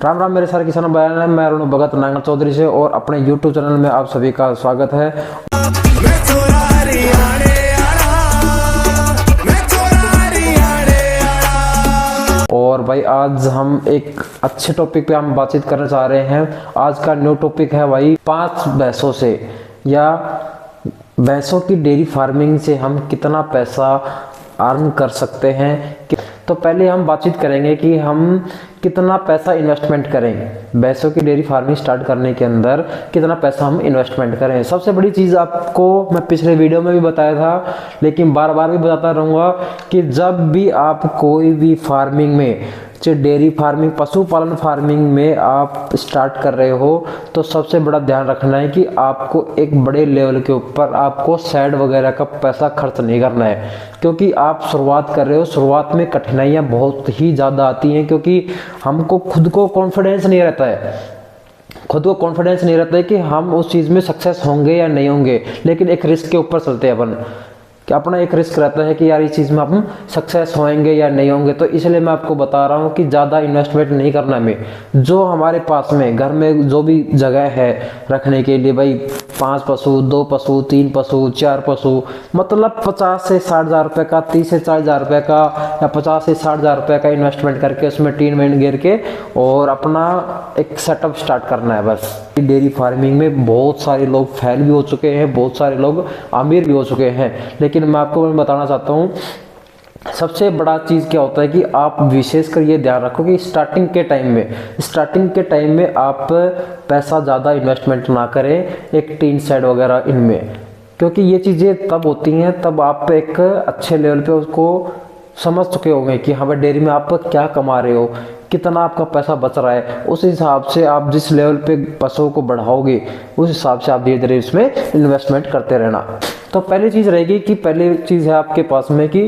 राम राम मेरे सारे किसान भाइयों ने, मैं अरुण भगत नांगल चौधरी से और अपने YouTube चैनल में आप सभी का स्वागत है। और भाई आज हम एक अच्छे टॉपिक पे हम बातचीत करना चाह रहे हैं। आज का न्यू टॉपिक है भाई 5 भैंसों से या भैंसों की डेयरी फार्मिंग से हम कितना पैसा अर्न कर सकते हैं। तो पहले हम बातचीत करेंगे कि हम कितना पैसा इन्वेस्टमेंट करें भैंसों की डेयरी फार्मिंग स्टार्ट करने के अंदर, कितना पैसा हम इन्वेस्टमेंट करें। सबसे बड़ी चीज़ आपको मैं पिछले वीडियो में भी बताया था, लेकिन बार बार भी बताता रहूँगा कि जब भी आप कोई भी फार्मिंग में, चाहे डेयरी फार्मिंग, पशुपालन फार्मिंग में आप स्टार्ट कर रहे हो, तो सबसे बड़ा ध्यान रखना है कि आपको एक बड़े लेवल के ऊपर आपको शेड वगैरह का पैसा खर्च नहीं करना है, क्योंकि आप शुरुआत कर रहे हो। शुरुआत में कठिनाइयाँ बहुत ही ज़्यादा आती हैं, क्योंकि हमको खुद को कॉन्फिडेंस नहीं रहता है कि हम उस चीज़ में सक्सेस होंगे या नहीं होंगे। लेकिन एक रिस्क के ऊपर चलते हैं अपन, कि अपना एक रिस्क रहता है कि यार इस चीज़ में हम सक्सेस होंगे या नहीं होंगे। तो इसलिए मैं आपको बता रहा हूँ कि ज़्यादा इन्वेस्टमेंट नहीं करना हमें। जो हमारे पास में घर में जो भी जगह है रखने के लिए, भाई 5 पशु, 2 पशु, 3 पशु, 4 पशु, मतलब 50 से 60 हज़ार रुपये का, 30 से 40 हज़ार रुपये का या 50 से 60 हज़ार रुपये का इन्वेस्टमेंट करके उसमें टीन वेन गिर के और अपना एक सेटअप स्टार्ट करना है बस। डेयरी फार्मिंग में बहुत सारे लोग फेल भी हो चुके हैं, बहुत सारे लोग अमीर भी हो चुके हैं। लेकिन मैं आपको बताना चाहता हूँ, सबसे बड़ा चीज़ क्या होता है कि आप विशेषकर ये ध्यान रखो कि स्टार्टिंग के टाइम में आप पैसा ज़्यादा इन्वेस्टमेंट ना करें एक टीन शेड वगैरह इनमें, क्योंकि ये चीज़ें तब होती हैं तब आप एक अच्छे लेवल पे उसको समझ चुके होंगे कि हाँ भाई डेयरी में आप क्या कमा रहे हो, कितना आपका पैसा बच रहा है। उस हिसाब से आप जिस लेवल पे पशुओं को बढ़ाओगे, उस हिसाब से आप धीरे धीरे इसमें इन्वेस्टमेंट करते रहना। तो पहली चीज़ रहेगी कि पहली चीज़ है आपके पास में कि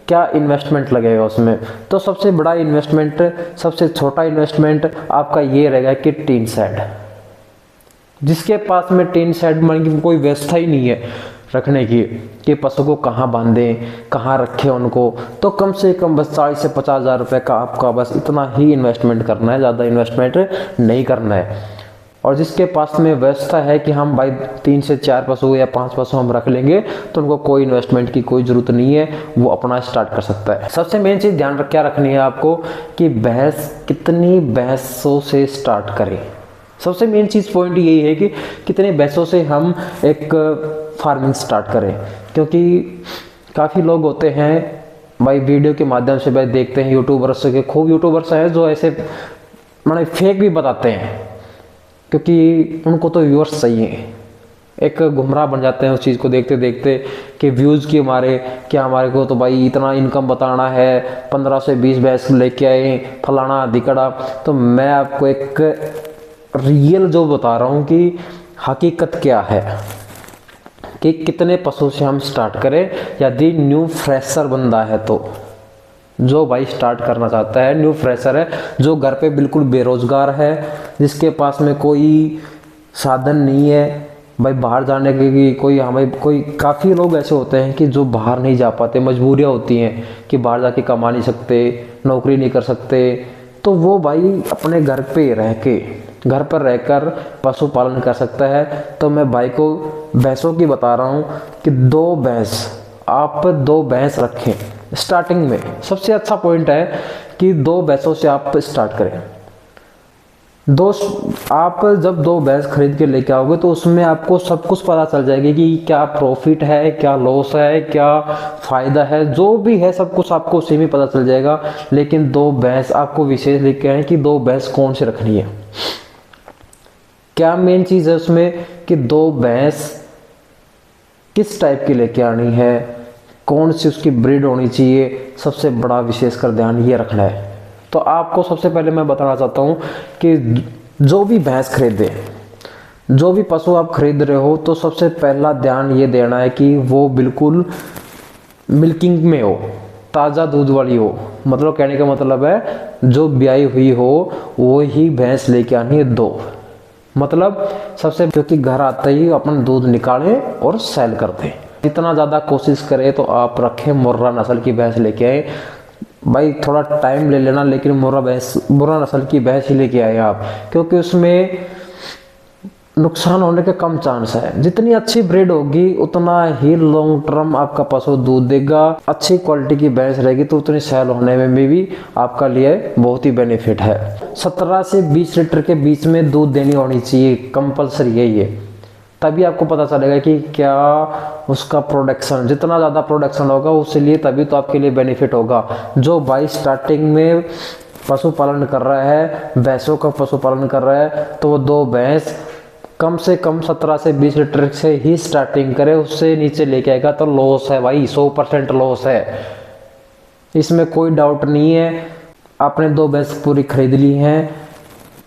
क्या इन्वेस्टमेंट लगेगा उसमें। तो सबसे बड़ा इन्वेस्टमेंट, सबसे छोटा इन्वेस्टमेंट आपका ये रहेगा कि टीन शेड। जिसके पास में टीन शेड मान की कोई व्यवस्था ही नहीं है रखने की कि पशु को कहाँ बांधें, कहाँ रखें उनको, तो कम से कम बस 40 से 50 हज़ार रुपये का आपका बस इतना ही इन्वेस्टमेंट करना है, ज़्यादा इन्वेस्टमेंट नहीं करना है। और जिसके पास में व्यवस्था है कि हम भाई 3 से 4 पशु या 5 पशु हम रख लेंगे, तो उनको कोई इन्वेस्टमेंट की कोई ज़रूरत नहीं है, वो अपना स्टार्ट कर सकता है। सबसे मेन चीज़ ध्यान क्या रखनी है आपको कि भैंस कितनी भैंसों से स्टार्ट करें। सबसे मेन चीज़ पॉइंट यही है कि कितने भैंसों से हम एक फार्मिंग स्टार्ट करें, क्योंकि काफ़ी लोग होते हैं भाई वीडियो के माध्यम से भाई देखते हैं यूट्यूबर्स के, खूब यूट्यूबर्स हैं जो ऐसे माने फेक भी बताते हैं, क्योंकि उनको तो व्यूअर्स चाहिए। एक गुमराह बन जाते हैं उस चीज़ को देखते देखते कि व्यूज़ की हमारे क्या, हमारे को तो भाई इतना इनकम बताना है, 15 से 20 भैंस लेके आए फलाना दिकड़ा। तो मैं आपको एक रियल जो बता रहा हूँ कि हकीकत क्या है कि कितने पशु से हम स्टार्ट करें। यदि न्यू फ्रेशर बंदा है, तो जो भाई स्टार्ट करना चाहता है, न्यू फ्रेशर है, जो घर पे बिल्कुल बेरोजगार है, जिसके पास में कोई साधन नहीं है भाई बाहर जाने की, कोई हमें कोई काफ़ी लोग ऐसे होते हैं कि जो बाहर नहीं जा पाते, मजबूरियाँ होती हैं कि बाहर जाके कमा नहीं सकते, नौकरी नहीं कर सकते, तो वो भाई अपने घर पे रह के, घर पर रहकर पशुपालन कर सकता है। तो मैं भाई को भैंसों की बता रहा हूँ कि 2 भैंस रखें स्टार्टिंग में। सबसे अच्छा पॉइंट है कि 2 भैंसों से आप स्टार्ट करें। आप जब 2 भैंस खरीद के लेके आओगे तो उसमें आपको सब कुछ पता चल जाएगी कि क्या प्रॉफिट है, क्या लॉस है, क्या फ़ायदा है, जो भी है सब कुछ आपको उसी में पता चल जाएगा। लेकिन 2 भैंस आपको विशेष लेके आए कि 2 भैंस कौन सी रखनी है। क्या मेन चीज़ है उसमें कि 2 भैंस किस टाइप की लेके आनी है, कौन सी उसकी ब्रीड होनी चाहिए, सबसे बड़ा विशेषकर ध्यान ये रखना है। तो आपको सबसे पहले मैं बताना चाहता हूँ कि जो भी भैंस खरीदे, जो भी पशु आप खरीद रहे हो, तो सबसे पहला ध्यान ये देना है कि वो बिल्कुल मिल्किंग में हो, ताज़ा दूध वाली हो। मतलब कहने का मतलब है जो ब्याई हुई हो वो ही भैंस लेके आनी है 2। मतलब सबसे, क्योंकि घर आते ही अपन दूध निकालें और सेल करते हैं। जितना ज़्यादा कोशिश करें तो आप रखें मुर्रा नस्ल की भैंस लेके आए। भाई थोड़ा टाइम ले लेना, लेकिन मुर्रा नस्ल की भैंस ही लेके आए आप, क्योंकि उसमें नुकसान होने के कम चांस है। जितनी अच्छी ब्रीड होगी उतना ही लॉन्ग टर्म आपका पशु दूध देगा। अच्छी क्वालिटी की भैंस रहेगी तो उतनी सेल होने में भी आपका लिए बहुत ही बेनिफिट है। 17 से 20 लीटर के बीच में दूध देनी होनी चाहिए, कंपलसरी है ये। तभी आपको पता चलेगा कि क्या उसका प्रोडक्शन, जितना ज़्यादा प्रोडक्शन होगा उसके लिए तभी तो आपके लिए बेनिफिट होगा। जो भाई स्टार्टिंग में पशुपालन कर रहा है, भैंसों का पशुपालन कर रहा है, तो वो 2 भैंस कम से कम 17 से 20 लीटर से ही स्टार्टिंग करे, उससे नीचे लेके आएगा तो लॉस है भाई, 100% लॉस है, इसमें कोई डाउट नहीं है। आपने 2 भैंस पूरी खरीद ली हैं,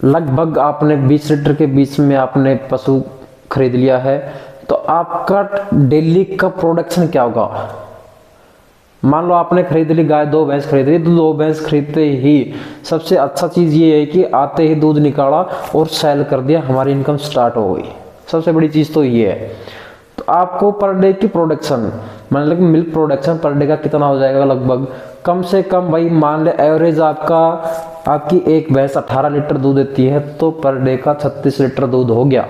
लगभग आपने 20 लीटर के बीच में आपने पशु खरीद लिया है, तो आपका डेली का प्रोडक्शन क्या होगा। मान लो आपने खरीद ली गाय, 2 भैंस खरीद ली, तो 2 भैंस खरीदते ही सबसे अच्छा चीज़ ये है कि आते ही दूध निकाला और सेल कर दिया, हमारी इनकम स्टार्ट हो गई। सबसे बड़ी चीज़ तो ये है। तो आपको पर डे की प्रोडक्शन, मतलब कि मिल्क प्रोडक्शन पर डे का कितना हो जाएगा, लगभग कम से कम भाई मान ले एवरेज आपकी एक भैंस 18 लीटर दूध देती है, तो पर डे का 36 लीटर दूध हो गया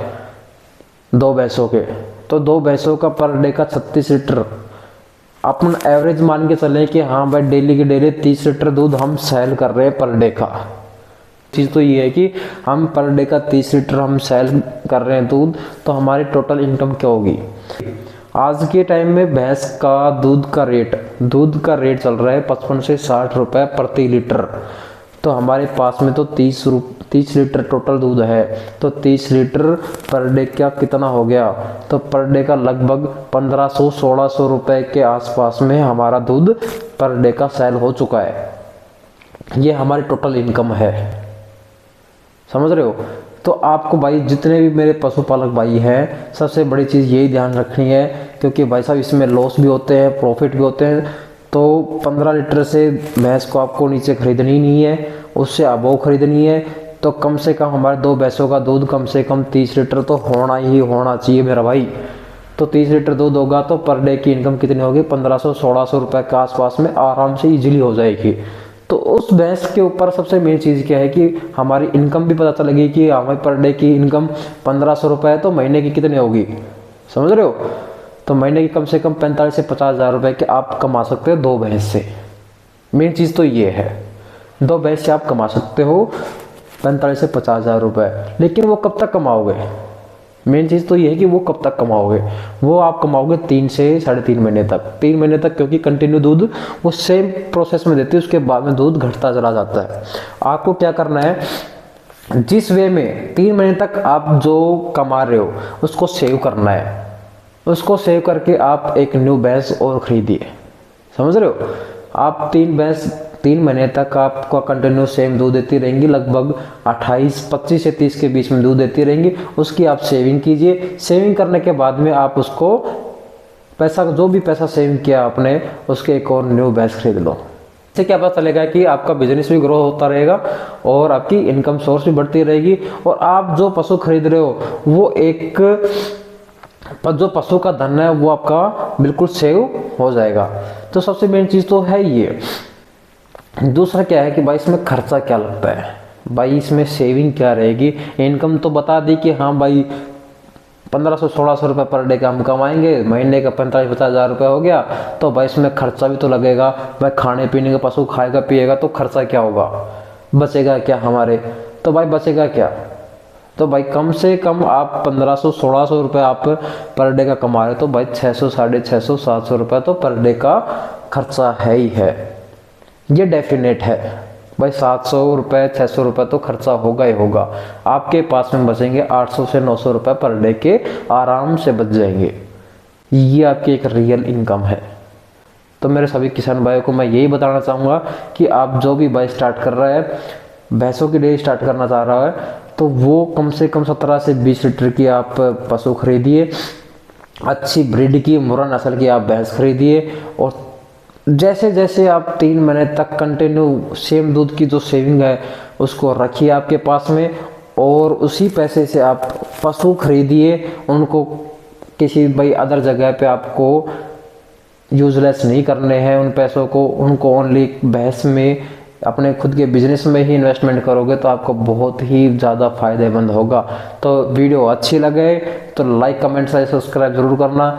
2 भैंसों के। तो 2 भैंसों का पर डे का 36 लीटर अपन एवरेज मान के चले कि हाँ भाई डेली के डेली 30 लीटर दूध हम सेल कर रहे हैं पर डे का। चीज़ तो ये है कि हम पर डे का 30 लीटर हम सेल कर रहे हैं दूध, तो हमारी टोटल इनकम क्या होगी। आज के टाइम में भैंस का दूध का रेट चल रहा है 55 से 60 रुपए प्रति लीटर। तो हमारे पास में तो 30 लीटर टोटल दूध है, तो 30 लीटर पर डे का कितना हो गया, तो पर डे का लगभग 1500-1600 रुपए के आसपास में हमारा दूध पर डे का सेल हो चुका है। ये हमारी टोटल इनकम है, समझ रहे हो। तो आपको भाई जितने भी मेरे पशुपालक भाई हैं, सबसे बड़ी चीज़ यही ध्यान रखनी है, क्योंकि भाई साहब इसमें लॉस भी होते हैं, प्रॉफिट भी होते हैं। तो 15 लीटर से भैंस को आपको नीचे खरीदनी नहीं है, उससे अबोव खरीदनी है। तो कम से कम हमारे 2 भैंसों का दूध कम से कम 30 लीटर तो होना ही होना चाहिए मेरा भाई। तो 30 लीटर दूध होगा तो पर डे की इनकम कितनी होगी, 1500-1600 रुपये के आसपास में आराम से ईजिली हो जाएगी। तो उस भैंस के ऊपर सबसे मेन चीज़ क्या है कि हमारी इनकम भी पता चलेगी कि हमारी पर डे की इनकम 1500 रुपये है, तो महीने की कितनी होगी, समझ रहे हो। तो महीने की कम से कम 45 से 50 हज़ार रुपये के आप कमा सकते हो 2 भैंस से। मेन चीज़ तो ये है, 2 भैंस से आप कमा सकते हो 45 से 50 हज़ार रुपये। लेकिन वो कब तक कमाओगे, मेन चीज़ तो ये है कि वो कब तक कमाओगे। वो आप कमाओगे 3 से 3.5 महीने तक, 3 महीने तक, क्योंकि कंटिन्यू दूध वो सेम प्रोसेस में देती है, उसके बाद में दूध घटता चला जाता है। आपको क्या करना है, जिस वे में 3 महीने तक आप जो कमा रहे हो उसको सेव करना है, उसको सेव करके आप एक न्यू भैंस और खरीदिए, समझ रहे हो। आप 3 भैंस 3 महीने तक आपको कंटिन्यू सेम दूध देती रहेंगी, लगभग 25 से 30 के बीच में दूध देती रहेंगी। उसकी आप सेविंग कीजिए, सेविंग करने के बाद में आप उसको पैसा, जो भी पैसा सेविंग किया आपने, उसके एक और न्यू भैंस खरीद लो। इससे क्या पता चलेगा कि आपका बिजनेस भी ग्रो होता रहेगा और आपकी इनकम सोर्स भी बढ़ती रहेगी, और आप जो पशु खरीद रहे हो वो जो पशु का धन है वो आपका बिल्कुल सेव हो जाएगा। तो सबसे मेन चीज़ तो है ये। दूसरा क्या है कि भाई इसमें खर्चा क्या लगता है, भाई इसमें सेविंग क्या रहेगी। इनकम तो बता दी कि हाँ भाई 1500-1600 रुपये पर डे का हम कमाएंगे, महीने का 45-50 हज़ार रुपये हो गया। तो भाई इसमें खर्चा भी तो लगेगा, भाई खाने पीने का पशु खाएगा पिएगा तो खर्चा क्या होगा, बचेगा क्या हमारे। तो भाई बचेगा क्या, तो भाई कम से कम आप 1500-1600 रुपये आप पर डे का कमा रहे, तो भाई 600, 650, 700 रुपये तो पर डे का खर्चा है ही है, ये डेफिनेट है भाई। 700 रुपये 600 रुपये तो खर्चा होगा ही होगा। आपके पास में बचेंगे 800 से 900 रुपये पर डे के, आराम से बच जाएंगे। ये आपकी एक रियल इनकम है। तो मेरे सभी किसान भाइयों को मैं यही बताना चाहूँगा कि आप जो भी भाई स्टार्ट कर रहा है, भैंसों की डेयरी स्टार्ट करना चाह रहा है, तो वो कम से कम 17 से 20 लीटर की आप पशु खरीदिए, अच्छी ब्रीड की मुर्रा नस्ल की आप भैंस खरीदिए, और जैसे जैसे आप 3 महीने तक कंटिन्यू सेम दूध की जो सेविंग है उसको रखिए आपके पास में, और उसी पैसे से आप पशु खरीदिए, उनको किसी भाई अदर जगह पे आपको यूजलेस नहीं करने हैं उन पैसों को, उनको ओनली बहस में, अपने खुद के बिजनेस में ही इन्वेस्टमेंट करोगे तो आपको बहुत ही ज़्यादा फायदेमंद होगा। तो वीडियो अच्छी लगे तो लाइक कमेंट सब्सक्राइब जरूर करना।